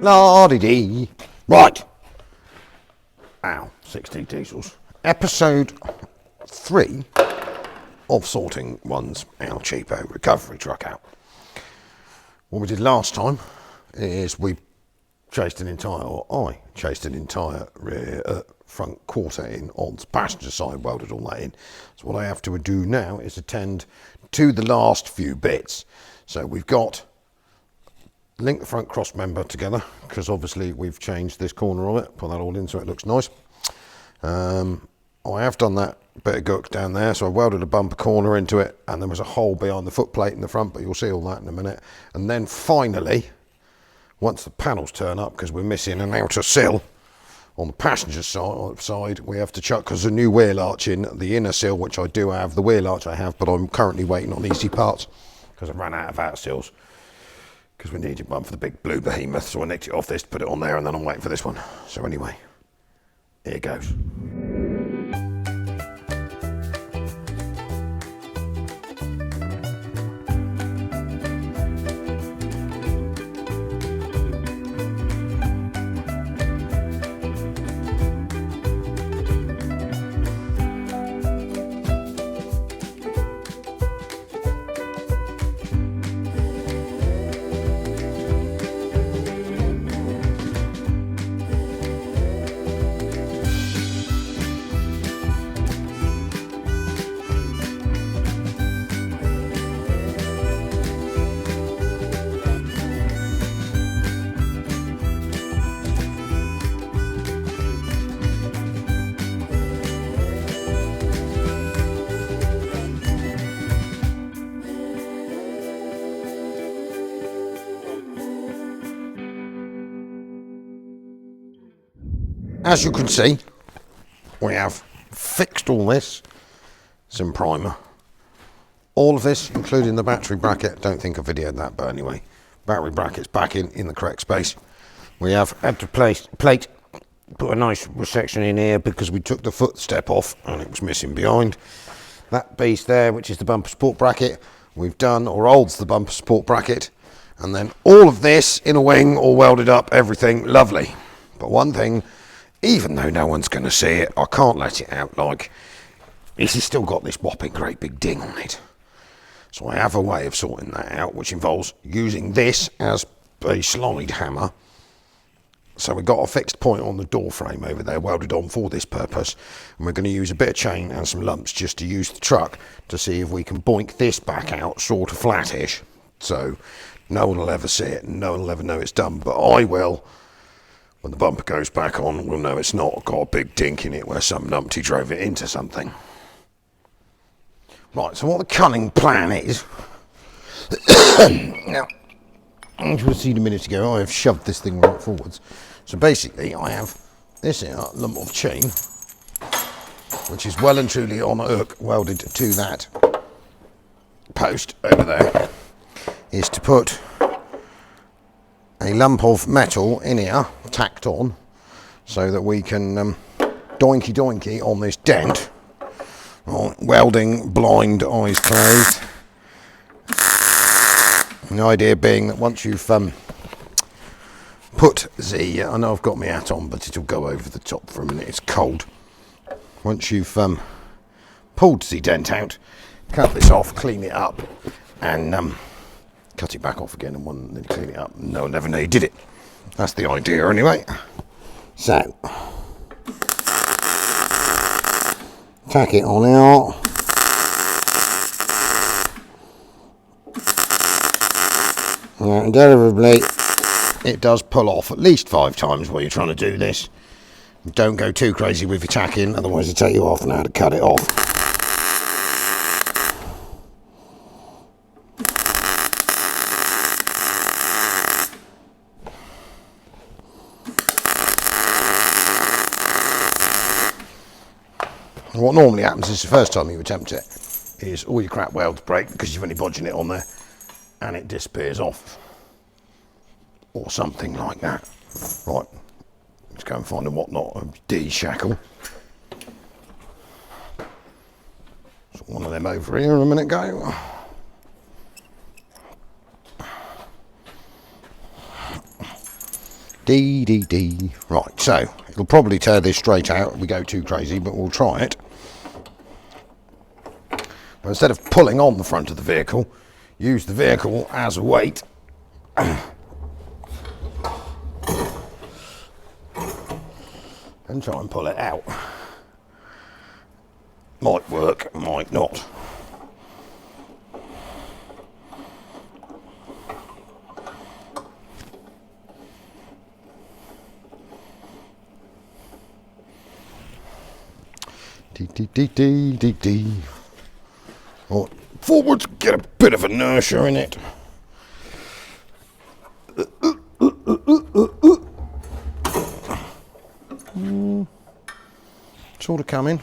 La-di-dee. Right. Ow, 16 diesels. Episode 3 of sorting one's our cheapo recovery truck out. What we did last time is I chased an entire rear front quarter in on the passenger side, welded all that in. So what I have to do now is attend to the last few bits. So we've got link the front cross member together, because obviously we've changed this corner of it, put that all in so it looks nice. I have done that bit of gook down there, so I welded a bumper corner into it, and there was a hole behind the foot plate in the front, but you'll see all that in a minute. And then finally, once the panels turn up, because we're missing an outer sill on the passenger side, we have to chuck, because a new wheel arch in the inner sill, which I do have, the wheel arch I have, but I'm currently waiting on easy parts because I ran out of outer sills, because we needed one for the big blue behemoth, so I nicked it off this to put it on there, and then I'm waiting for this one. So anyway, here goes. As you can see, we have fixed all this, some primer. All of this, including the battery bracket, don't think I videoed that, but anyway, battery bracket's back in the correct space. We have had to place plate, put a nice section in here because we took the footstep off and it was missing behind. That piece there, which is the bumper support bracket, we've done, or holds the bumper support bracket. And then all of this in a wing, all welded up, everything lovely. But one thing, even though no one's going to see it, I can't let it out, like, this has still got this whopping great big ding on it. So I have a way of sorting that out, which involves using this as a slide hammer. So we've got a fixed point on the door frame over there, welded on for this purpose. And we're going to use a bit of chain and some lumps just to use the truck to see if we can boink this back out sort of flattish. So no one will ever see it and no one will ever know it's done, but I will. When the bumper goes back on, we'll know it's not got a big dink in it where some numpty drove it into something. Right, so what the cunning plan is... Now, as you seen a minute ago, I have shoved this thing right forwards. So basically, I have this here lump of chain, which is well and truly on a hook welded to that post over there, is to put a lump of metal in here, tacked on, so that we can doinky on this dent. Right, welding, blind, eyes closed. And the idea being that once you've put the, I know I've got my hat on, but it'll go over the top for a minute, it's cold. Once you've pulled the dent out, cut this off, clean it up, and cut it back off again, and then clean it up. No one ever knew you did it. That's the idea anyway. So, tack it on out. Now, invariably, it does pull off at least 5 times while you're trying to do this. Don't go too crazy with your tacking, otherwise it'll take you half an hour to cut it off. What normally happens is the first time you attempt it is all your crap welds break because you've only bodging it on there and it disappears off or something like that. Right, let's go and find a whatnot, a D-shackle. So one of them over here a minute ago. Dee. Right, so it'll probably tear this straight out if we go too crazy, but we'll try it. But instead of pulling on the front of the vehicle, use the vehicle as a weight. And try and pull it out. Might work, might not. Dee. Right, forwards, get a bit of inertia in it. Sort of coming.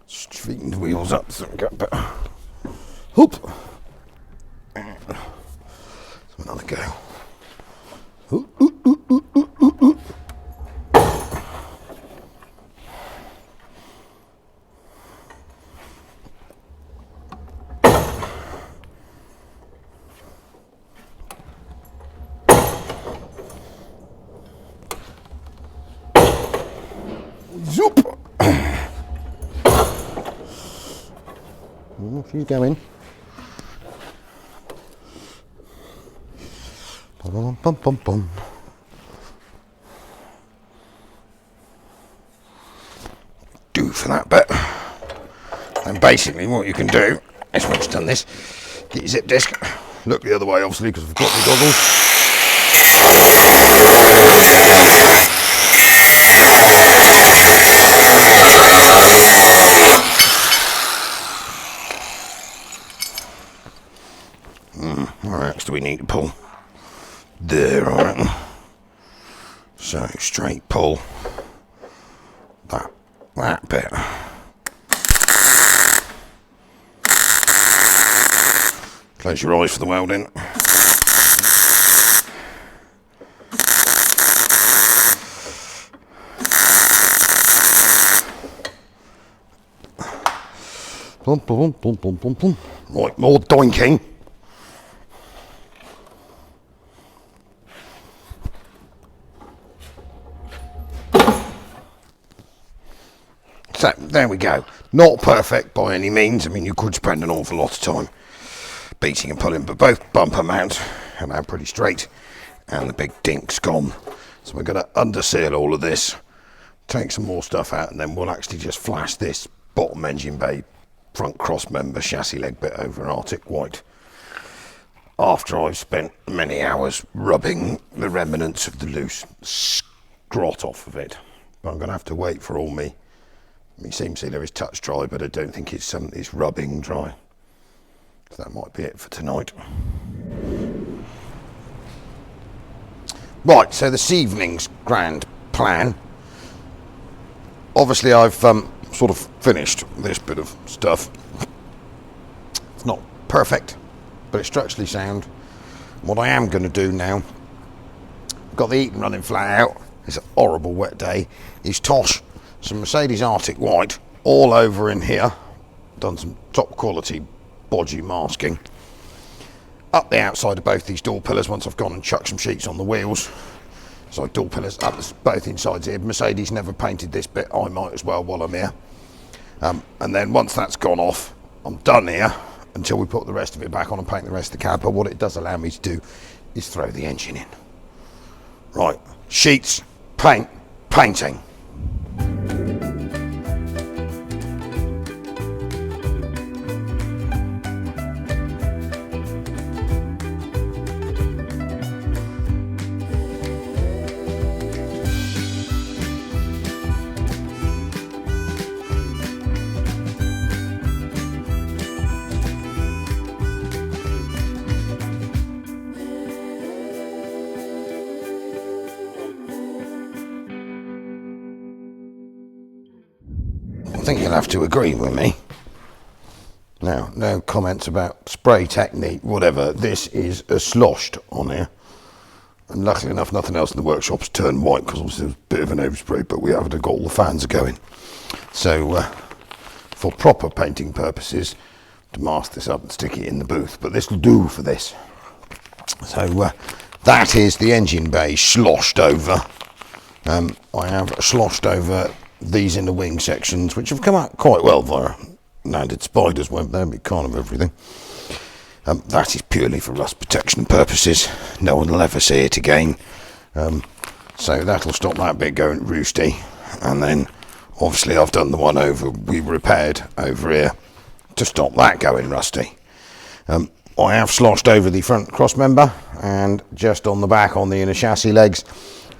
Straighten the wheels up so we get better. Hoop. So another go. Zoop. Off you going. Bum. Do for that bit. And basically what you can do is once you've done this, get your zip disc, look the other way obviously because we've got the goggles. What else do we need to pull? There, I reckon. So straight pull that bit. Close your eyes for the welding. Boom. Right, more doinking. So, there we go. Not perfect by any means. I mean, you could spend an awful lot of time beating and pulling, but both bumper mounts are now pretty straight and the big dink's gone. So we're going to underseal all of this, take some more stuff out, and then we'll actually just flash this bottom engine bay front cross member chassis leg bit over an Arctic white after I've spent many hours rubbing the remnants of the loose scrot off of it. But I'm going to have to wait for all me seam sealer is touch dry, but I don't think it's rubbing dry. So that might be it for tonight. Right, so this evening's grand plan. Obviously I've sort of finished this bit of stuff. It's not perfect, but it's structurally sound. What I am going to do now, I've got the heating running flat out, it's a horrible wet day, is toss some Mercedes Arctic white all over in here. Done some top quality bodgy masking up the outside of both these door pillars once I've gone and chucked some sheets on the wheels. So door pillars up both insides here. Mercedes never painted this bit, I might as well while I'm here. And then once that's gone off, I'm done here until we put the rest of it back on and paint the rest of the cab. But what it does allow me to do is throw the engine in. Right, sheets, paint, painting. I think you'll have to agree with me Now, no comments about spray technique, whatever. This is sloshed on here. And luckily enough, nothing else in the workshop's turned white, because obviously there's a bit of an overspray, but we haven't got all the fans going. So, for proper painting purposes, to mask this up and stick it in the booth. But this will do for this. So, that is the engine bay sloshed over. I have sloshed over these in the wing sections, which have come out quite well via landed spiders, won't they? But kind of everything. That is purely for rust protection purposes. No one will ever see it again. So that'll stop that bit going roosty. And then, obviously, I've done the one over, we repaired over here to stop that going rusty. I have sloshed over the front cross member and just on the back on the inner chassis legs.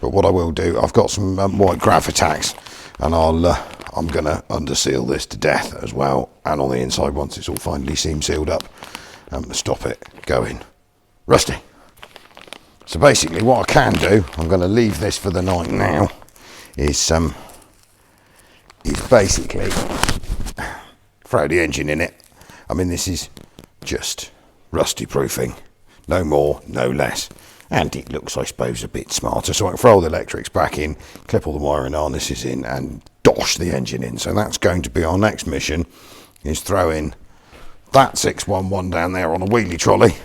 But what I will do, I've got some white Gravitax, and I'm going to underseal this to death as well, and on the inside once it's all finally seam sealed up, to stop it going rusty. So basically what I can do, I'm going to leave this for the night now, is basically throw the engine in it. I mean, this is just rusty proofing, no more, no less. And it looks, I suppose, a bit smarter. So I can throw all the electrics back in, clip all the wiring harnesses in, and dosh the engine in. So that's going to be our next mission, is throwing that 611 down there on a wheelie trolley,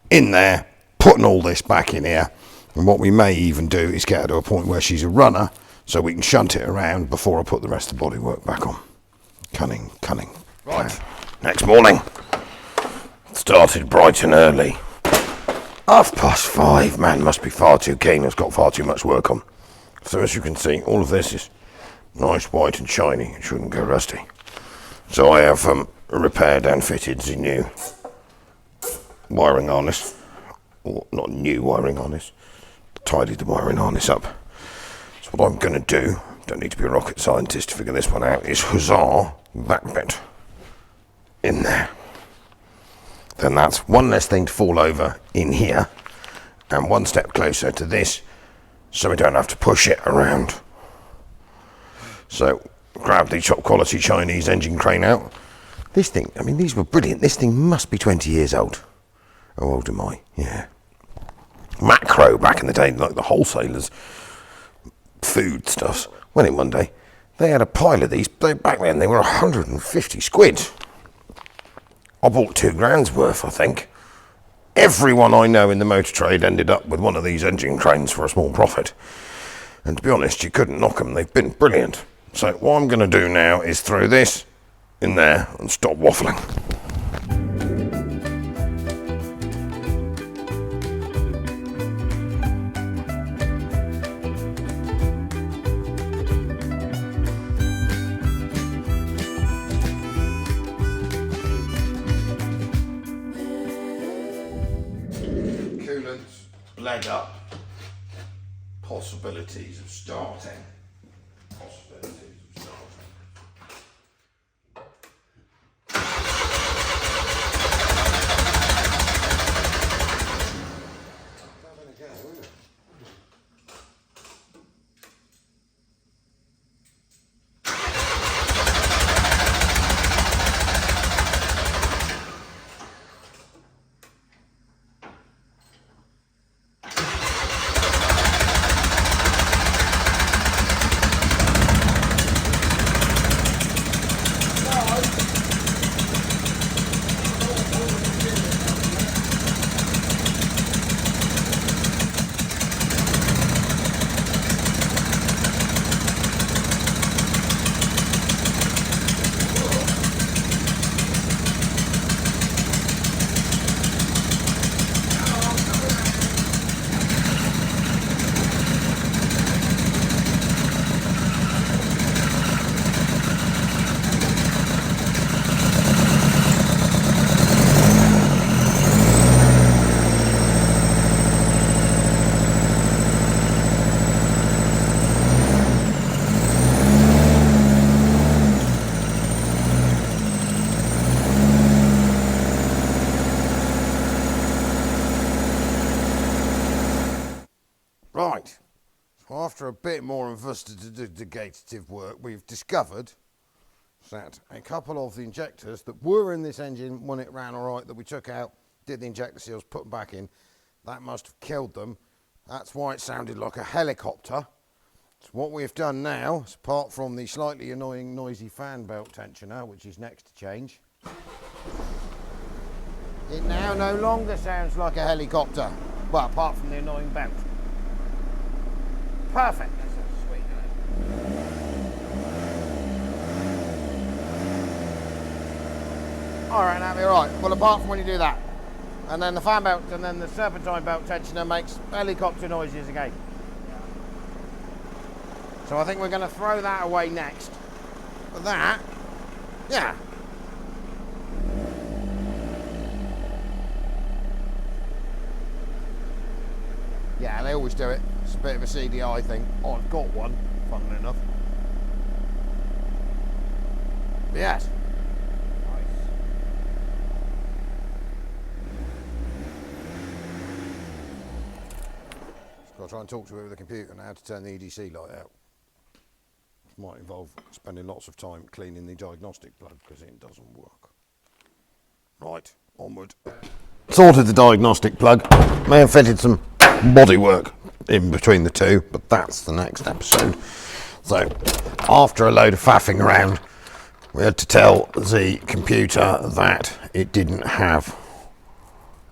in there, putting all this back in here. And what we may even do is get her to a point where she's a runner, so we can shunt it around before I put the rest of the bodywork back on. Cunning, cunning. Right, next morning. Started bright and early. 5:30, man, must be far too keen, it's got far too much work on. So as you can see, all of this is nice, white and shiny, it shouldn't go rusty. So I have repaired and fitted the new wiring harness, or not new wiring harness, tidied the wiring harness up. So what I'm going to do, don't need to be a rocket scientist to figure this one out, is huzzah that bit in there. Then that's one less thing to fall over in here, and one step closer to this, so we don't have to push it around. So, grab the top quality Chinese engine crane out. This thing, I mean, these were brilliant. This thing must be 20 years old. How old am I? Yeah. Macro back in the day, like the wholesalers, food stuffs. Went in one day, they had a pile of these. Back then, they were 150 squid. I bought £2,000 worth, I think. Everyone I know in the motor trade ended up with one of these engine cranes for a small profit. And to be honest, you couldn't knock them. They've been brilliant. So what I'm going to do now is throw this in there and stop waffling. Bled up. Possibilities of starting. Possibilities of starting. Right, so after a bit more investigative work, we've discovered that a couple of the injectors that were in this engine when it ran all right, that we took out, did the injector seals, put them back in, that must have killed them. That's why it sounded like a helicopter. So what we've done now, apart from the slightly annoying noisy fan belt tensioner, which is next to change, it now no longer sounds like a helicopter. Well, apart from the annoying belt. Perfect. Alright, that'll be right. Well, apart from when you do that. And then the fan belt and then the serpentine belt tensioner makes helicopter noises again. So I think we're going to throw that away next. But that, yeah. Yeah, they always do it. It's a bit of a CDI thing. Oh, I've got one, funnily enough. But yes. I'll try and talk to it with the computer on how to turn the EDC light out. This might involve spending lots of time cleaning the diagnostic plug because it doesn't work. Right, onward. Sorted the diagnostic plug. May have fitted some bodywork in between the two, but that's the next episode. So, after a load of faffing around, we had to tell the computer that it didn't have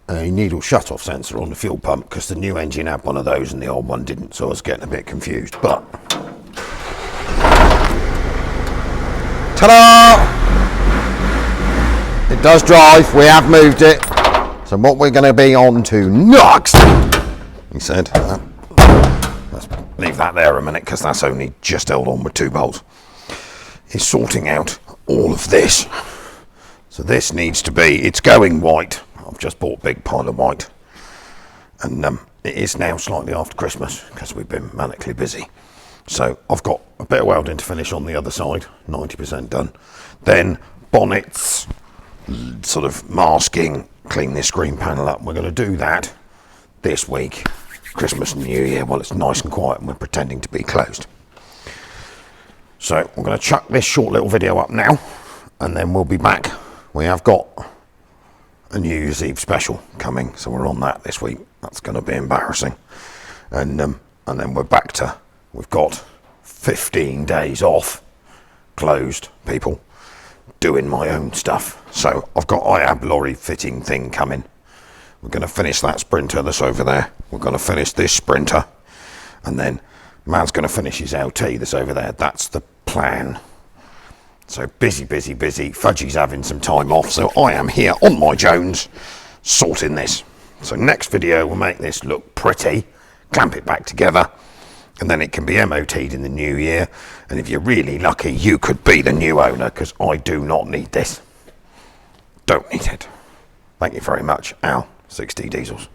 a needle shut-off sensor on the fuel pump because the new engine had one of those and the old one didn't, so I was getting a bit confused. But ta-da! It does drive. We have moved it. So what we're going to be on to next, he said. Let's leave that there a minute because that's only just held on with 2 bolts. Is sorting out all of this. So this needs to be. It's going white. I've just bought a big pile of white, and it is now slightly after Christmas because we've been manically busy. So I've got a bit of welding to finish on the other side, 90% done. Then bonnets, sort of masking, clean this screen panel up. We're going to do that this week, Christmas and New Year, while it's nice and quiet and we're pretending to be closed. So we're going to chuck this short little video up now, and then we'll be back. We have got a New Year's Eve special coming, so we're on that this week. That's going to be embarrassing, and then we're back to, we've got 15 days off, closed, people, doing my own stuff. So I've got IAB lorry fitting thing coming. We're going to finish that Sprinter that's over there. We're going to finish this Sprinter, and then man's going to finish his LT that's over there. That's the plan. So busy, busy, busy. Fudgy's having some time off, so I am here on my Jones sorting this. So next video will make this look pretty, clamp it back together, and then it can be MOT'd in the new year. And if you're really lucky, you could be the new owner, because I do not need this. Don't need it. Thank you very much, Al, 6D Diesels.